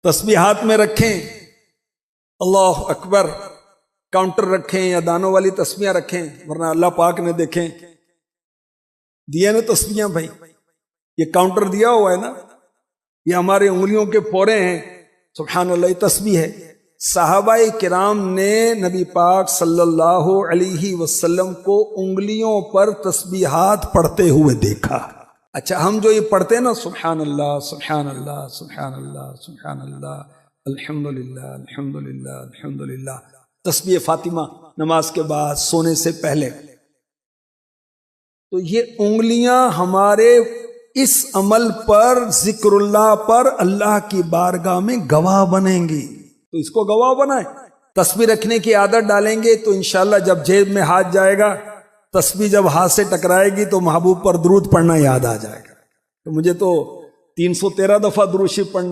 तस्बीह हाथ में रखें, अल्लाह अकबर, काउंटर रखें या दानों वाली तस्बीहां रखें, वरना अल्लाह पाक ने देखें दिया ना तस्बीहां भाई, ये काउंटर दिया हुआ है ना, ये हमारे उंगलियों के फोरे हैं, सुभान अल्लाह, ये तस्बीह है। सहाबाए किराम ने नबी पाक सल्लल्लाहु अलैहि वसल्लम को उंगलियों पर तस्बीहात पढ़ते हुए देखा। अच्छा, हम जो ये पढ़ते हैं ना, सुभान अल्लाह सुभान अल्लाह सुभान अल्लाह सुभान अल्लाह, अल्हम्दुलिल्लाह अल्हम्दुलिल्लाह अल्हम्दुलिल्लाह, तस्बीह फातिमा नमाज के बाद सोने से पहले, तो ये उंगलियां हमारे इस अमल पर, जिक्रुल्लाह पर अल्लाह की बारगाह में गवाह बनेंगी। तो इसको गवाह बनाए, तस्बीह रखने की आदत डालेंगे तो इंशाल्लाह जब जेब में हाथ जाएगा, तस्बीह जब हाथ से टकराएगी तो महबूब पर दुरूद पढ़ना याद आ जाएगा। तो मुझे तो 313 दफा दुरूद शरीफ पढ़ना